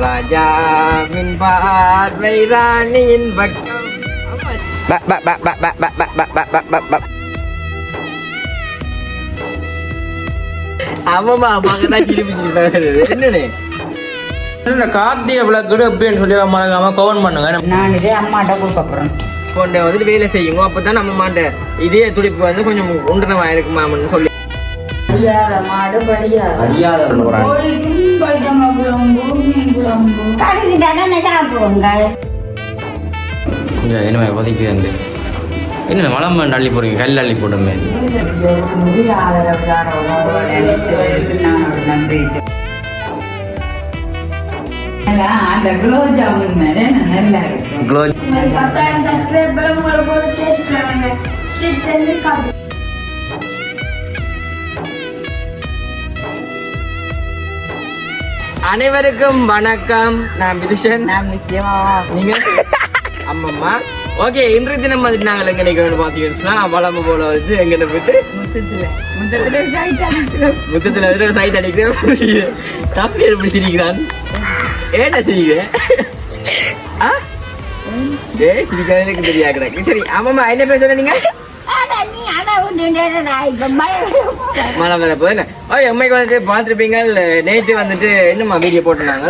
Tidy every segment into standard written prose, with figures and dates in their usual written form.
ராஜாவின் பார்வை ராணியின் பக்கம். ஆமாமா அம்மாங்கதான் சிரிப்பு என்னன்னு இந்த கார்த்திகை விளக்கு எப்படின்னு சொல்லி மறக்காம கவுன் பண்ணுங்க. நான் இதே அம்மாட்ட கொடுக்க போறேன். கொண்டு வந்துட்டு வேலை செய்யுங்க, அப்பதான் நம்ம மாட்ட இதே துடிப்பு வந்து கொஞ்சம் உண்டனமா இருக்குமான்னு சொல்லி படியாத மாடு படியாத இனிமே ஒதுக்கி வந்து என்ன மலம் அள்ளி போடுங்க, கல் அள்ளி போடுமே. அந்த குலோ ஜாமுன் மேல நல்லா இருக்கு. அனைவருக்கும் வணக்கம். நான் விதுஷன். நீங்க அம்மம்மா. ஓகே, இன்றைய தினம் வந்துட்டு நாங்கள் எங்க நினைக்கிறோம் பாத்தீங்கன்னா வளம்பு போல வந்து எங்கிட்ட போயிட்டு முத்தத்துல வந்து சைட் அடிக்கிறேன். தம்பி எப்படி சிரிக்கிறான்? ஏடா சிரிக்கிறேன்? சிரிக்கிறது எனக்கு தெரியா கிடக்கு. சரி அம்மம்மா என்ன பேச சொன்னீங்க? மழை வர போது என்ன அம்மைக்கு வந்துட்டு பார்த்துருப்பீங்க. நேற்று வந்துட்டு என்னம்மா வீடியோ போட்டுனாங்க.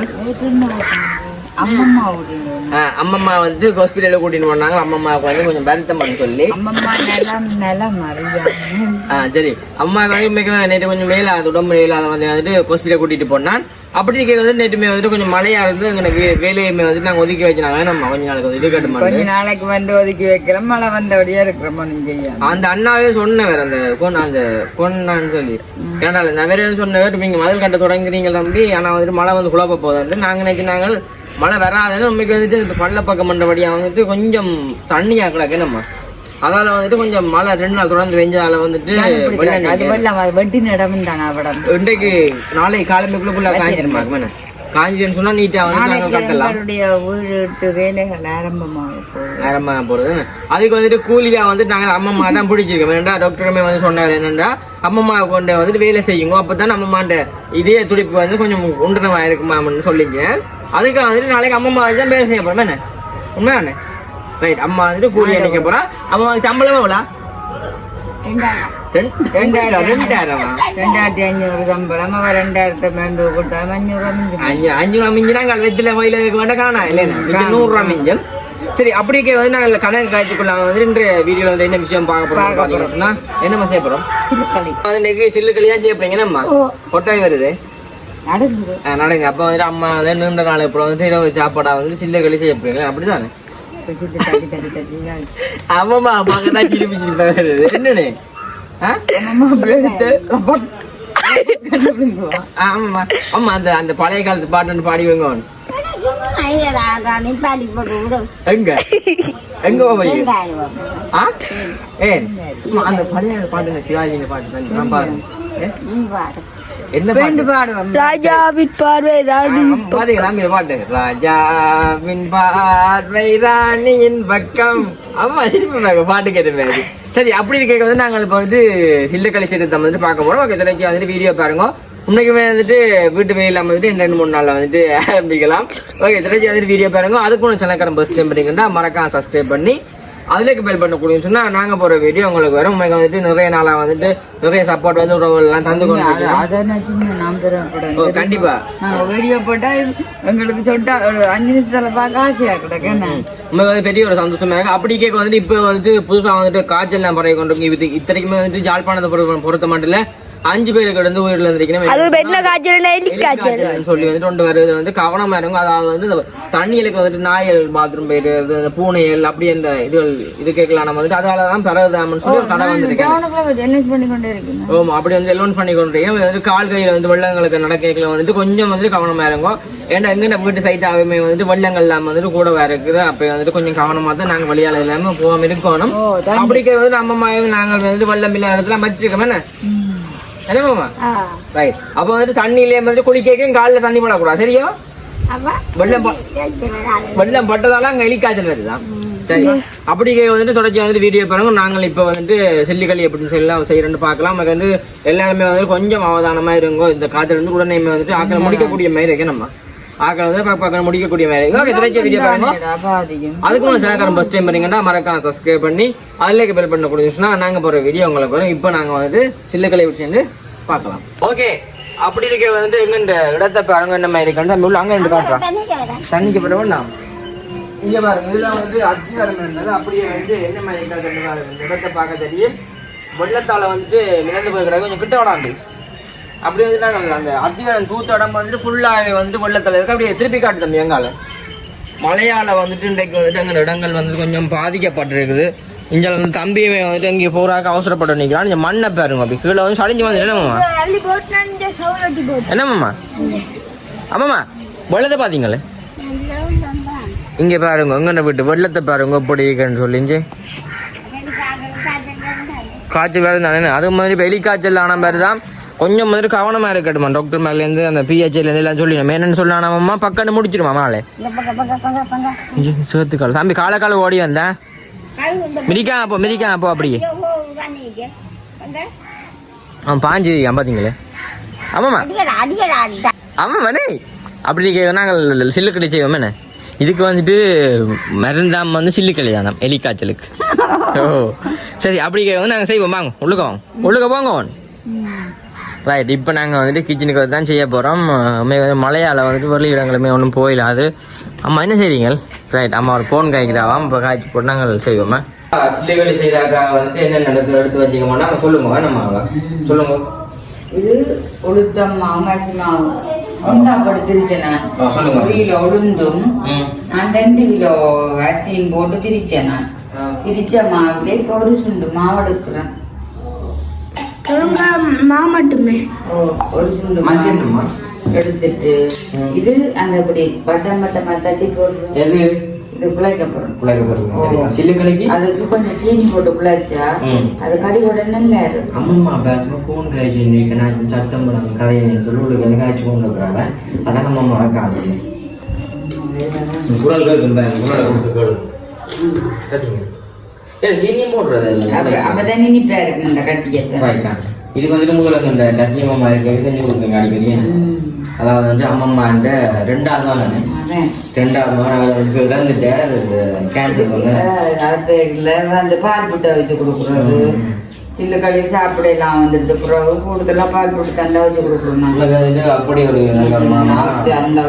அம்மம்மா வந்து ஹாஸ்பிட்டல்ல கூட்டிட்டு போனாங்க. அம்மம்மாவுக்கு வந்து கொஞ்சம் வருத்தம் பண்ணி சொல்லி சரி அம்மாவுக்கு வந்து உண்மைக்கு நேற்று கொஞ்சம் மேலாது உடம்பு மேலாத வந்துட்டு ஹாஸ்பிட்டல் கூட்டிட்டு போனான். அப்படி வந்து நேற்றுமே வந்துட்டு கொஞ்சம் மழையா இருந்து எங்களுக்கு வேலையுமே வந்துட்டு நாங்க ஒதுக்கி வச்சுனாங்க. நம்ம கொஞ்ச நாளைக்கு வந்து கட்டுமா கொஞ்ச நாளைக்கு வந்து ஒதுக்கி வைக்கலாம். மழை வந்தபடியா இருக்கிறோம். அந்த அண்ணாவே சொன்னவர் அந்த பொண்ணான்னு சொல்லி கேட்டால நிறைய சொன்னவர் நீங்க மதில் கட்ட தொடங்குறீங்க தம்பி, ஆனா வந்துட்டு மழை வந்து குழப்ப போதும் நாங்க நினைக்கிறாங்க. மழை வராதுன்னு உண்மைக்கு வந்துட்டு பள்ள பக்கம் பண்றபடியா வந்துட்டு கொஞ்சம் தண்ணியா கிடக்கு நம்ம. அதனால வந்துட்டு கொஞ்சம் மழை 2 நாள் தொடர்ந்து வெஞ்சதால வந்துட்டு வெட்டி நடமும் தானே இன்றைக்கு நாளை காலமைக்குள்ள காஞ்சிருமா காஞ்சின்னு சொன்னா நீட்டா வந்து கட்டலாம். வீடு வேலைகள் ஆரம்பமாக போறது. அதுக்கு வந்துட்டு கூலியா வந்துட்டு நாங்க அம்மம்மா தான் பிடிச்சிருக்கோம். ஏன்னா டாக்டருமே வந்து சொன்னார் என்னன்னா அம்மம்மா கொண்டு வந்துட்டு வேலை செய்யுங்க, அப்பதான் அம்மம்மாண்ட இதே துடிப்பு வந்து கொஞ்சம் உண்டனமா இருக்குமான்னு சொல்லிங்க. அதுக்கு வந்துட்டு நாளைக்கு அம்மம்மா தான் வேலை செய்ய போறோம். என்ன உண்மையானே? ரைட். அம்மா வந்துட்டு கூலி அடிக்க போறா. அம்மாவுக்கு சம்பளம் எவ்வளோ? 2500 சம்பளம். 2000 மருந்து கொடுத்தாலும் 500 ரூபா மிஞ்சினா வெத்தில வயல வேண்டாம் காணா இல்லைன்னா 100 ரூபா மிஞ்சம். சரி அப்படியே வந்து நாங்கள் கணக்கு காய்ச்சிக்குள்ள வந்து இன்றைய வீடியோல வந்து என்ன விஷயம் பார்க்க போறோம்னா என்னமா செய்ய போறோம்? இன்னைக்கு சில்லுக்களி தான் செய்ய போறீங்க. நம்ம கொட்டாய் வருது நடங்க. அப்ப வந்துட்டு அம்மா வந்து நீண்ட நாள் அப்புறம் வந்து இரவு சாப்பாடா வந்து சில்லுக்களி செய்ய போறீங்க. அப்படிதானே? ஆமாமா அம்மாங்கதான் சிரிப்பு சிரிப்பா வருது. என்னன்னு ஆமா ஆமா அந்த பழைய காலத்து பாட்டு பாடிவங்க. எங்க எங்க அந்த பழைய பாட்டு சிவாஜிங்க பாட்டு பாருங்க. என்ன ராஜாவின் பார்வை பாட்டு ராஜாவின் பார்வை ராணியின் பக்கம். அம்மா சிரிப்பு பாட்டு கேட்டு. சரி அப்படி கேட்க வந்து நாங்கள் இப்போ வந்து சில்லுக்களி சீரத்தை வந்துட்டு பார்க்க போறோம். ஓகே, திரைக்கு வந்துட்டு வீடியோ பாருங்க. உண்மைக்குமே வந்துட்டு வீட்டு வேலையில வந்துட்டு 2-3 நாள்ல வந்துட்டு ஆரம்பிக்கலாம். ஓகே, திரைக்கு வந்துட்டு வீடியோ பாருங்க. அதுக்கு ஒன்று சேனல்காரன் ஃபர்ஸ்ட் டைம் பண்ணிக்கிட்டா மறக்காம சப்ஸ்கிரைப் பண்ணி அதுலேக்கு பெல் பண்ணக்கூடியன்னு சொன்னா நாங்க போற வீடியோ உங்களுக்கு வரும். உங்களுக்கு வந்துட்டு நிறைய நாளா வந்துட்டு நிறைய சப்போர்ட் வந்து உறவுகள்லாம் தந்து கொண்டு கண்டிப்பா வீடியோ போட்டா எங்களுக்கு சொட்டா ஒரு 5 நிமிஷத்துல பார்க்க ஆசையா கிடக்கு. உங்களுக்கு வந்து பெரிய ஒரு சந்தோஷமா இருக்கு. அப்படி கேட்க வந்துட்டு இப்போ வந்துட்டு புதுசா வந்துட்டு காய்ச்சல் எல்லாம் பரவி கொண்டு இத்தனைக்குமே வந்துட்டு ஜாழ்ப்பாணத்தை பொறுத்த மட்டும் இல்ல 5 பேருக்கு வந்து ஊர்ல இருந்திருக்கணும் சொல்லி வந்துட்டு கொண்டு வருது வந்து கவனமா இருக்கும். அதாவது வந்து தண்ணிகளுக்கு வந்துட்டு நாயல் பாத்ரூம் போயிட்டு பூனையல் அப்படி என்ற இது கேட்கலாம் நம்ம வந்துட்டு அதனாலதான் பிறகுதாமன்னு சொல்லி ஒரு கடை வந்துருக்கேன். ஆமா அப்படி வந்து எல்லோன் பண்ணி கொண்டிருக்கேன். கால் கையில வந்து வெள்ளங்களுக்கு நடக்கல வந்துட்டு கொஞ்சம் வந்து கவனமா இருக்கும். ஏன்னா எங்க வீட்டு சைட் ஆகுமே வந்துட்டு வெள்ளங்கள் இல்லாம வந்துட்டு கூட இருக்குது. அப்ப வந்துட்டு கொஞ்சம் கவனமா தான் நாங்க வழியால இல்லாம போகாம இருக்கணும். அப்படிக்க வந்து நம்ம நாங்கள் வந்துட்டு வெள்ளம் இல்லாத இடத்துல வச்சிருக்கோம். என்ன என்னமாமா ரைட். அப்ப வந்துட்டு தண்ணியிலே வந்துட்டு குளிக்க காலில் தண்ணி போடக்கூடாது. சரியா? வெள்ளம் பட்டதால அங்க எலிக்காய்ச்சல் வருதுதான். சரி அப்படி வந்துட்டு தொடர்ச்சி வந்துட்டு வீடியோ பாருங்க. நாங்கள் இப்ப வந்துட்டு செல்லிக்களி எப்படின்னு சொல்லலாம் செய்யறேன்னு பார்க்கலாம். நமக்கு வந்து எல்லாருமே வந்து கொஞ்சம் அவதானமா இருங்கோ. இந்த காய்ச்சல் வந்து உடனே வந்துட்டு ஆக்கள் முடிக்கக்கூடிய மாதிரி இருக்கு. நம்ம ஆக்கள் வந்து பக்கம் முடிக்கக்கூடிய மாதிரி ஓகே திரைச்ச வீடியோ பாருங்க அதுக்கு ஒரு சேனல் ஃபர்ஸ்ட் டைம் பாருங்கன்னா மறக்காம சப்ஸ்கிரைப் பண்ணி அதிலே பெல் பட்டன் கொடுத்தீங்கன்னா நாங்க போற வீடியோ உங்களுக்கு வரும். இப்போ நாங்க வந்து சில்லுக்களை வச்சு பார்க்கலாம். ஓகே அப்படி இருக்க வந்துட்டு எங்க இந்த இடத்தை பாருங்க என்ன மாதிரி இருக்கு உள்ள அங்க இருந்து காட்டுறோம் தண்ணிக்கு போட வேண்டாம். இங்க பாருங்க இதெல்லாம் வந்து அத்திவாரம் இருந்தது அப்படியே வந்து என்ன மாதிரி இருக்காது இந்த இடத்தை பார்க்க தெரியும். வெள்ளத்தால வந்துட்டு மிதந்து போய் கிடக்கு கொஞ்சம் கிட்ட விடாண்டு அப்படி வந்துட்டாங்க அந்த அத்திவாரம் தூத்த இடம் வந்துட்டு ஃபுல்லாக வந்து வெள்ளத்தால இருக்கு. அப்படியே திருப்பி காட்டு தம்பி எங்கால மழையால வந்துட்டு இன்றைக்கு வந்துட்டு அங்கே இடங்கள் வந்துட்டு கொஞ்சம் பாதிக்கப்பட்டிருக்குது. இங்கே வந்து தம்பியுமே வந்துட்டு இங்கே போறாக்க அவசரப்பட்டு நிற்கிறான். இந்த மண்ணை பாருங்க அப்படி கீழே வந்து சளிஞ்சு வந்து என்னம்மா என்னம்மா ஆமாம்மா வெள்ளத்தை பார்த்தீங்களே இங்கே பாருங்க எங்கன்னு விட்டு வெள்ளத்தை பாருங்க எப்படி இருக்குன்னு சொல்லிஞ்சு காய்ச்சல் வேறு தானே அது மாதிரி வெளி காய்ச்சல் ஆன மாதிரி தான் கொஞ்சம் மாதிரி கவனமாக இருக்கட்டுமா டாக்டர் மேலேருந்து அந்த பிஹெச்லேருந்து எல்லாம் சொல்லி என்னன்னு சொல்லலாமா பக்கன்னு முடிச்சிருமா மாலை சேர்த்துக்கால் தம்பி காலை காலை ஓடி வந்தேன் மிதிக்கா அப்போ அப்படியே பாஞ்சு பார்த்தீங்களே ஆமாம்மா ஆமாம்மாண்ணே அப்படி நாங்கள் சில்லுக்கடை செய்வோம் என்ன இதுக்கு வந்துட்டு மருந்தாம் வந்து சில்லுக்கடை தானே எலி காய்ச்சலுக்கு ஓ சரி அப்படி வந்து நாங்கள் செய்வோம் வாங்க உள்ளுக்க போங்க ரைட். இப்போ நாங்கள் வந்துட்டு கிச்சனுக்கு தான் செய்ய போகிறோம். மழையால் வந்துட்டு வெளி இடங்களுமே ஒன்றும் போயிடாது. அம்மா என்ன செய்றீங்க? ரைட் அம்மா ஒரு ஃபோன் காய்க்கிறாவாம் இப்போ காய்ச்சி போட்டு நாங்கள் செய்வோம்மா. சில்லுகளை செய்தாக்கா வந்துட்டு என்ன நடக்குது எடுத்து வச்சுக்க மாட்டோம் சொல்லுங்க நம்ம சொல்லுங்க. இது உளுத்தம் மாவு அரிசி மாவு ஒன்றாப்படுத்திருச்சேன் நான் 1 கிலோ உளுந்தும் நான் 2 கிலோ அரிசியும் போட்டு திரிச்சேன் நான் திரிச்ச மாவுல இப்போ ஒரு சுண்டு மாவு எடுக்கிறேன் மட்டுமே ஒரு சுண்டு எடுத்துட்டு இது அந்த இப்படி வட்டமா தட்டி போடுறோம். இது குழைக்க அதுக்கு கொஞ்சம் சீனி போட்டு குழைச்சா அது கடி உடனே அம்மா போன் காய்ச்சி சத்தம் கதையை சொல்லி காய்ச்சி கொண்டு இருக்கிறாங்க அதான் நம்ம மறக்காம குரல் சீனியும் போடுறது அப்பதான் இனிப்பா இருக்கு இந்த கட்டியத்தை. இது வந்துட்டு முதல்ல இந்த லட்சியமா இருக்கிறது செஞ்சு கொடுக்குங்க அடிக்கடி. அதாவது வந்து அம்மம்மாண்ட 2வது நாள் இறந்துட்டு கேன்சர் வந்து பால் புட்டை வச்சு கொடுக்குறது சில்லு களி சாப்பிட எல்லாம் வந்துடுது பிறகு கூடுதலா பால் புட்டு தண்டா வச்சு கொடுக்குறோம். அப்படி ஒரு அந்த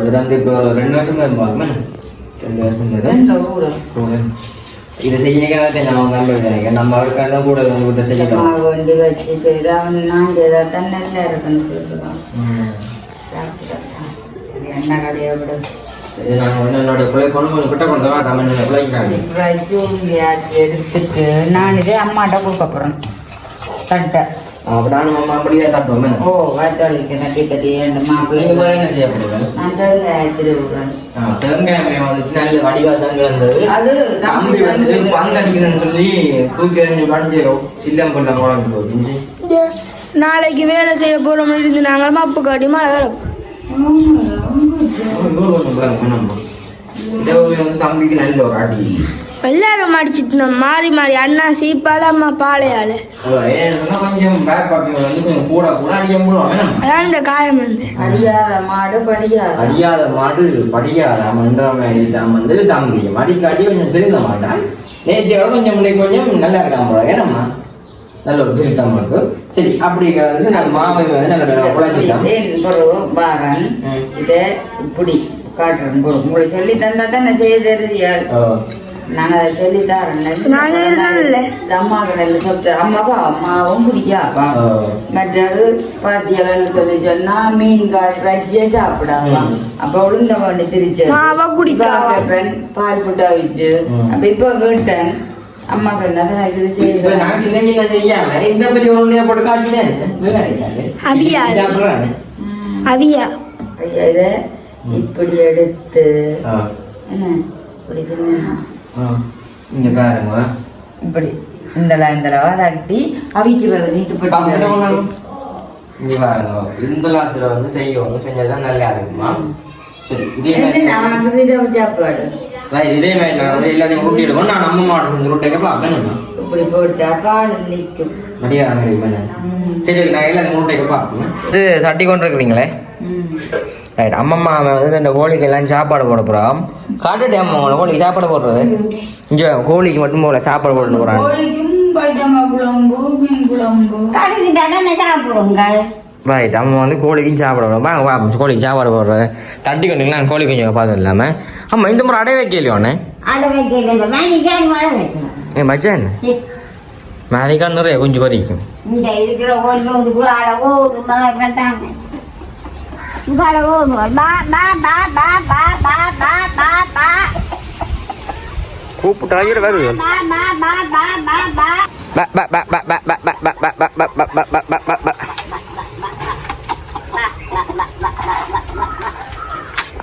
இறந்து இப்போ 2 வருஷம் இருப்பாங்க 2 வருஷம் இதை செய்ய நம்ம அவருக்காக கூட வண்டி வச்சு செய்து அவன் நான் செய்தான் நல்லா இருக்குன்னு சொல்லுவான். என்ன கதையை விட எடுத்துட்டு நான் இதே அம்மாட்ட கொடுக்க போறேன் தட்டை. ஓ வாய்த்தாளிக்கு நட்டி கட்டி அந்த மாப்பிள்ளை நான் தேங்காய் திருவுறேன். அது நாளைக்கு வேலை செய்ய போறோம் இருந்து நாங்கள் மப்பு காட்டி மழை வரும் தம்பிக்கு நல்ல ஒரு அடி எல்லாரும் அடிச்சுட்டு மாறி மாறி அண்ணா சீப்பால அம்மா பாலையால அதான் இந்த காயம் வந்து அடியாத மாடு வந்து தம்பி மடிக்காட்டி கொஞ்சம் தெரிந்த மாட்டான் நேற்று கொஞ்சம் கொஞ்சம் நல்லா இருக்காம போல ஏனம்மா நல்ல ஒரு திருத்தமா இருக்கு. சரி அப்படி வந்து நான் மாவை வந்து பாரன் இதை இப்படி காட்டுறேன் உங்களை சொல்லி தந்தா தான் நான் செய்ய தெரியாது. நான் அதை சொல்லி தரேன். அம்மா கடையில் சாப்பிட்டு அம்மாவும் பிடிக்காப்பா மற்றது பாத்தியால் சொல்லி சொன்னா மீன் காய் வச்சியே சாப்பிடாப்பா அப்ப உளுந்த பண்ணி திரிச்சு பால் புட்டா வச்சு அப்ப இப்ப கேட்டேன் அம்மா சொன்னதை நான் இது செய்யாம இந்த மாதிரி ஒரு போட்டு காய்ச்சினேன் இதை இப்படி எடுத்து என்ன இப்படி தின்னா இங்க பாருங்க இப்படி இந்தளவா தட்டி அவிக்கிறது நீட்டு போட்டு இங்க பாருங்க இந்த லாத்துல வந்து செய்யணும் செஞ்சதான் நல்லா இருக்குமா. சரி இதே சாப்பாடு இதே மாதிரி நான் வந்து எல்லாத்தையும் ஊட்டி எடுக்கணும். நான் நம்ம மாடு செஞ்சு ரொட்டைக்கு பார்க்கணும் இப்படி போட்டா பால் நிற்கும் மடியா சரி நான் எல்லாத்தையும் ரொட்டைக்கு பார்க்கணும். இது தட்டி கொண்டு இருக்கிறீங்களே ரைட் அம்மம்மா வந்து இந்த கோழிக்கு எல்லாம் சாப்பாடு போட போகிறோம். காட்டுட்டே அம்மா உங்களை கோழிக்கு சாப்பாடு போடுறது இங்கே கோழிக்கு மட்டும் போல சாப்பாடு போட்டு போகிறாங்க. ரைட் அம்மா வந்து கோழிக்கும் சாப்பாடு போடுறோம். வாங்க கோழிக்கு சாப்பாடு போடுறது தட்டி கொண்டீங்களா கோழி கொஞ்சம் பார்த்து இல்லாமல். ஆமாம் இந்த முறை அடைய வைக்கலையோண்ணே ஏன் மச்சான் மேலேக்கா நிறைய கொஞ்சம் பறிக்கும். கூப்பிட்டு வருது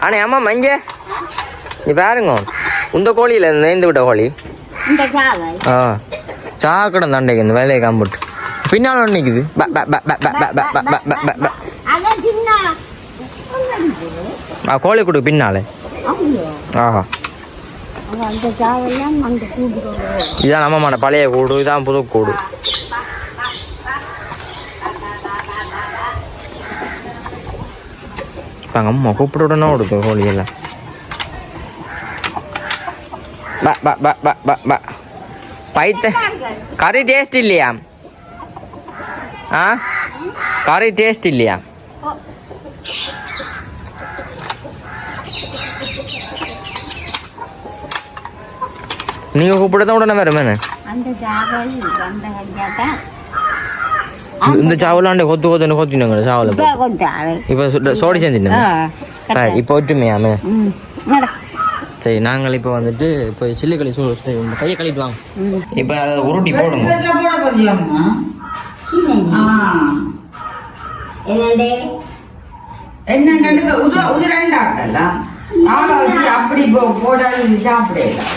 அண்ணே ஆமாம் இங்கே நீ பாருங்க இந்த கோழியில் நேர்ந்து விட்ட கோழி ஆ சாக்கடம் தாண்டைக்கு இந்த வேலையை காம்பிட்டு பின்னால் ஒன்று நிற்குது. கோழி கூடு பின்னாலே ஆஹா இதான் நம்மமான பழைய கூடு இதான் புது கூடு. அம்மா கூப்பிட்டு விடனே விடுது கோழியெல்லாம். பைத்த கறி டேஸ்ட் இல்லையா? ஆ கறி டேஸ்ட் இல்லையா? நீங்க கூப்பிட்டதான் உடனே வருமே. இந்த சாவலாண்ட கொத்து கொத்துன்னு கொத்தினாங்க சாவல இப்ப சோடி சேர்ந்துட்டேன் இப்போ ஒற்றுமையாமே. சரி நாங்கள் இப்போ வந்துட்டு இப்போ சில்லி களி கையை கழிட்டு வாங்க. இப்போ அதை உருட்டி போடுங்க. அப்படி போடாது சாப்பிடலாம்.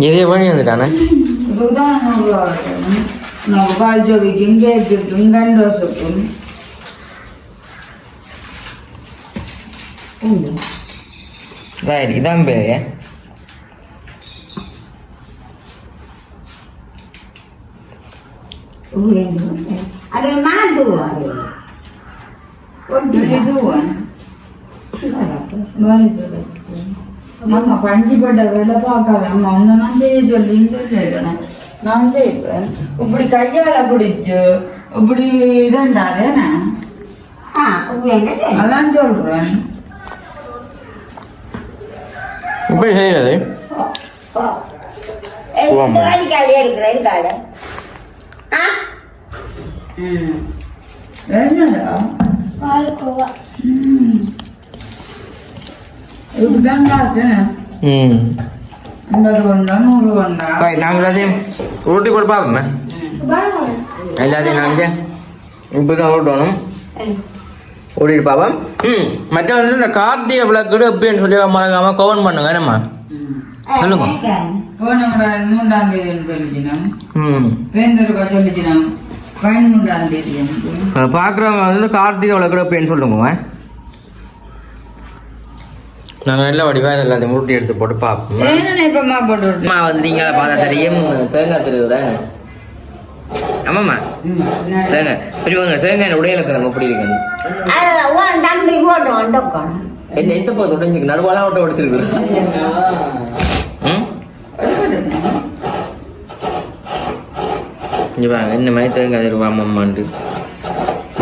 இதே பண்ணி வந்துட்டானே பால் ஜோவிக்கு இங்கே இருக்கும் கண்டோசுக்கும் இதான் பேரு. அது நம்ம பஞ்சிப்பட்ட வேலை பார்க்காத அம்மா ஒன்று நான் செய்ய சொல்லின்னு சொல்லி நான் செய்வேன். இப்படி கையால பிடிச்சு இப்படி இதண்டாதேண்ணே அதான் சொல்றேன். இப்படி செய்யறது என்னடா இதுதான் காசு. நாங்கள் எல்லாத்தையும் உருட்டி போட்டு பார்ப்போமே. எல்லாத்தையும் நாங்கள் இப்போதான் உருட்டணும் ஓடிட்டு பார்ப்போம். மற்ற வந்து இந்த கார்த்திகை விளக்கு எப்படின்னு சொல்லி மறக்காம கவன் பண்ணுங்க. என்னம்மா சொல்லுங்க. 3ஆம் தேதி சொல்லிச்சினோம். பேருந்துருக்கா சொல்லிச்சினோம் 13ஆம் தேதி. பார்க்குறவங்க வந்து கார்த்திகை விளக்கு எப்படின்னு சொல்லுங்க. நாங்கள் நல்ல வடிவாக எல்லாத்தையும் உருட்டி எடுத்து போட்டு பார்ப்போம். அம்மா வந்து நீங்களா பார்த்தா தெரியும் தேங்காய் திருவுறேன். ஆமாம்மா தேங்காய் பிரிவாங்க. தேங்காய் உடையில எப்படி இருக்கு என்ன எந்த போது உடைஞ்சிருக்கு நடுவாலாம் விட்ட உடைச்சிருக்கு. இங்கே பாருங்க இந்த மாதிரி தேங்காய் திருவா அம்மாண்டு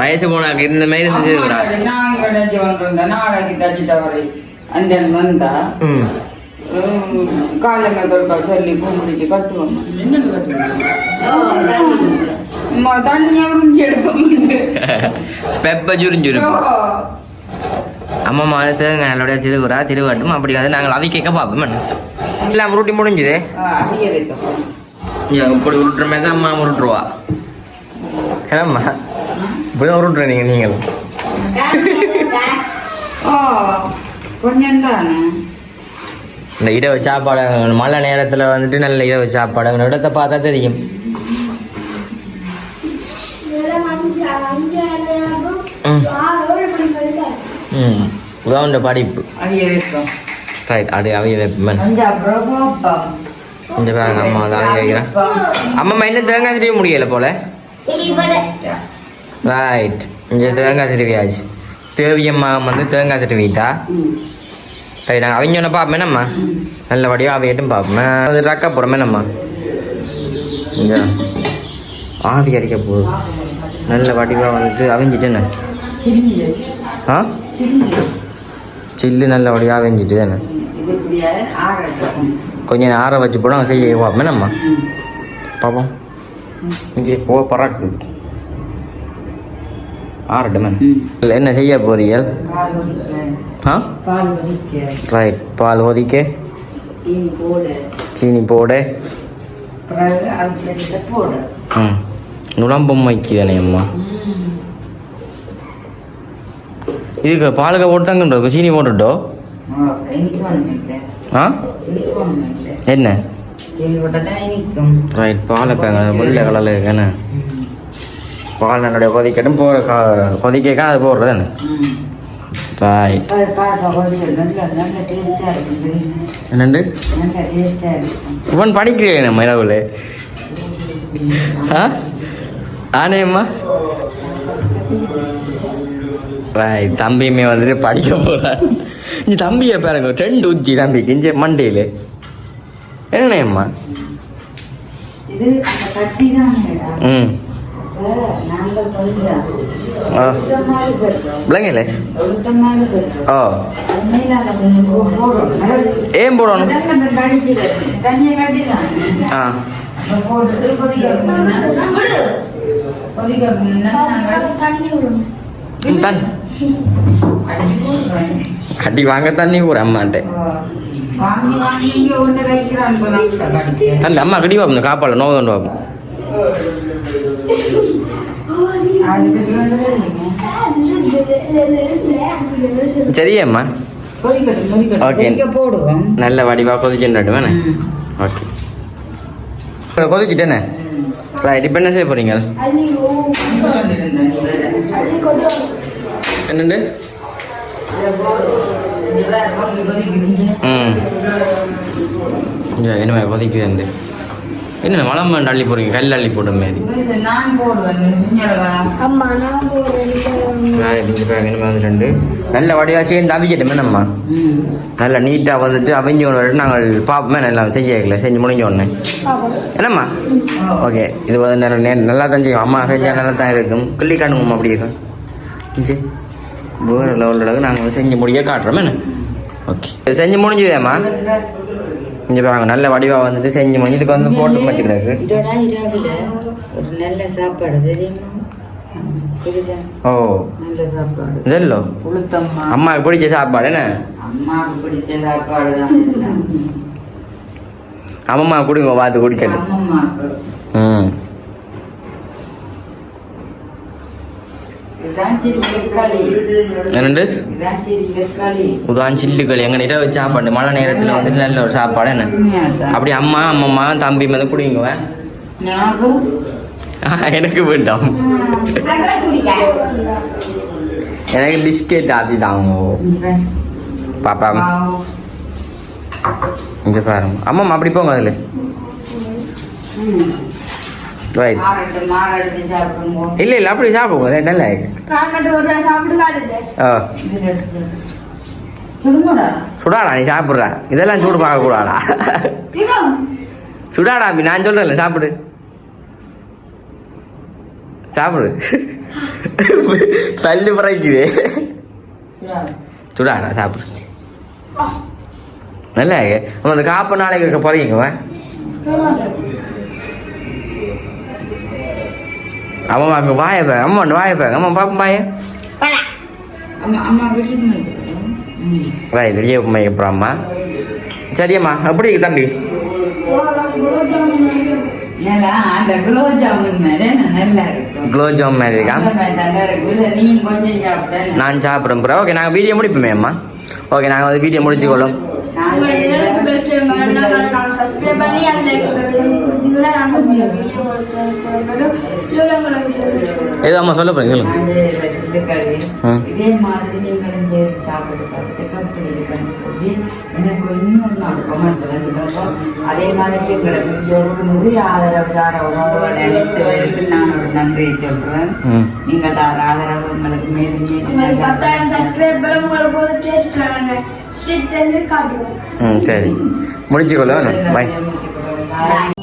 வயசு போனாக்க இந்த மாதிரி இருந்துச்சு. அந்த வந்தா காலமே கொடுக்க சொல்லி கூப்பிடிச்சு கட்டுவோம். என்னது கட்டுவோம் தண்ணியா உறிஞ்சி எடுக்க பெப்ப சுரிஞ்சுரும். அம்மா தேங்காய் நல்லபடியா திருவுறா திருவாட்டும். அப்படி வந்து நாங்கள் அதை கேட்க பார்ப்போம். எல்லாம் உருட்டி முடிஞ்சுது. இப்படி உருட்டுற மாதிரி தான் அம்மா உருட்டுருவா. ஏன்னாம்மா இப்படிதான் உருட்டுற நீங்களும் கொஞ்சம் தானே இந்த இரவு சாப்பாடு மழை நேரத்தில் வந்துட்டு நல்ல இரவு சாப்பாடு இடத்தை பார்த்தா தெரியும். உதவுண்ட படிப்பு ரைட் அது அவைய வைப்பேன். இந்த பாருங்க அம்மா அதை அவைய வைக்கிறேன். அம்மா என்ன தேங்காய் திருவி முடியலை போல. ரைட் இங்கே தேங்காய் திருவியாச்சு. தேவியம்மா வந்து தேங்காய் தட்டு வீட்டா சரி நாங்கள் அவங்க ஒன்று பார்ப்போம் என்னம்மா நல்லபடியாக அவையிட்டும் பார்ப்போம் அது ரக்கா போகிறோம் என்னம்மா இங்கே ஆவி அடிக்க போகுது நல்ல வடிவாக வந்துட்டு அவிஞ்சிட்டுன்னு ஆ சில்லு நல்ல வடிவாக அவிஞ்சிட்டு தானே கொஞ்சம் நேரம் ஆற வச்சு போட செய்ய பார்ப்போம் என்னம்மா பார்ப்போம் இங்கே பராக்குது ஆறட்டுமே என்ன செய்ய போறீங்க ஆ ரைட் பால் கொதிக்க சீனி போடு ம் நுழம்பும் வைக்குதானே அம்மா இதுக்கு பாலுக்கு போட்டு தாங்க சீனி போட்டுட்டோ ஆ என்ன ரைட் பாலுக்காங்க வெள்ளை கலரில் இருக்கானே பால் என்னுடைய கொதிக்கட்டும் கொதிக்க அது போடுறது தானே ரைட் என்னண்டு இவன் படிக்கிறேன் நம்ம இரவுல ஆ ஆனேம்மா ரைட் தம்பியுமே வந்துட்டு படிக்க போகிறான் இங்கே தம்பியை பாருங்க 2 உச்சி தம்பிக்கு இங்கே மண்டேல என்னம்மா ம் விளங்கல ஓ ஏன் போடணும் ஆ அடி வாங்க தண்ணி ஒரு அம்மாட்ட தம்பி அம்மா கடி பார்ப்போம் காப்பாள நோவு கொண்டு பார்ப்போம் சரியம்மா ஓகே நல்ல வடிவா கொதிச்சுட்டு வேணே ஓகே கொதிச்சுட்டேனே ரைட் இப்போ என்ன செய்ய போறீங்க என்னண்டு என்னமா கொதிக்குது என்ன வளம் அள்ளி போடுறீங்க கல் அள்ளி போடுற மாதிரி ரெண்டு நல்ல வடிவா சேர்ந்து அவிச்சிட்டோமே நம்ம நல்லா நீட்டாக வந்துட்டு அவிஞ்சு ஒன்று நாங்கள் பார்ப்போமே நல்லா செய்யல செஞ்சு முடிஞ்ச உடனே என்னம்மா ஓகே இது வந்து நல்லா தான் செய்யும் அம்மா செஞ்சால் நல்லா தான் இருக்கும் கிள்ளி காணுங்கம்மா அப்படி இருக்கும் வேறு லெவலில் நாங்கள் செஞ்சு முடிய காட்டுறோமே என்ன ஓகே செஞ்சு முடிஞ்சதேம்மா இங்கே பாருங்க நல்ல வடிவா வந்துட்டு செஞ்சு முடிஞ்சு இதுக்கு வந்து போட்டு வச்சுக்கிறாரு ஒரு நல்ல சாப்பாடு தெரியுமா ஓ நல்ல சாப்பாடு இதெல்லோ அம்மாவுக்கு பிடிச்ச சாப்பாடு என்ன அம்மாவுக்கு பிடிச்ச சாப்பாடு தான் அம்மா குடிங்க பார்த்து குடிக்கணும் ம் என்னண்டு உதான் சில்லுக்களி எங்க நிற வச்சு சாப்பாடு மழை நேரத்துல வந்துட்டு நல்ல ஒரு சாப்பாடு என்ன அப்படி அம்மா அம்மம்மா தம்பி வந்து குடிங்க எனக்கு வேண்டாம் எனக்கு பிஸ்கெட் ஆத்தி தாங்க பாப்பா இங்க பாருங்க அம்மா அப்படி போங்க அதுல ரைட் இல்ல இல்ல அப்படி சாப்பிடுங்க நல்லா சுடாடா நீ சாப்பிடுற இதெல்லாம் சூடு பார்க்க கூடாடா சுடாடா நான் சொல்றேன்ல சாப்பிடு சாப்பிடு பல்லு பறைக்குது சுடாடா சாப்பிடு நல்லா அந்த காப்ப நாளைக்கு போறீங்க அம்மா அங்கே வாயப்பேன் அம்மா வாயப்பேன் அம்மா பாப்போம் வாய வாய் வெளியே அப்புறம் அம்மா சரியம்மா எப்படி இருக்கு தம்பி குலோப் ஜாமுன் மாதிரி இருக்கா நான் சாப்பிட்றேன் ப்ரோ ஓகே நாங்கள் வீடியோ முடிப்போமே அம்மா ஓகே நாங்கள் வந்து வீடியோ முடிச்சுக்கொள்ளும் ஏதோ அம்மா சொல்ல போறீங்க இதே மாதிரி நீங்களும் சேர்த்து சாப்பிட்டு பார்த்துட்டு எப்படி இருக்குன்னு சொல்லி எனக்கு இன்னொரு நாள் கமெண்ட் பண்ணுறப்போ அதே மாதிரி எங்களோட வீடியோவுக்கு நிறைய ஆதரவு நான் ஒரு நன்றியை சொல்றேன். நீங்கள் ஆதரவு உங்களுக்கு மேலும் மேலும் 10,000 சப்ஸ்கிரைபர் உங்களுக்கு ஒரு டேஸ்ட் ஸ்வீட் காட்டுவோம். சரி முடிச்சுக்கொள்ள பாய். முடிச்சுக்கொள்ளுங்க.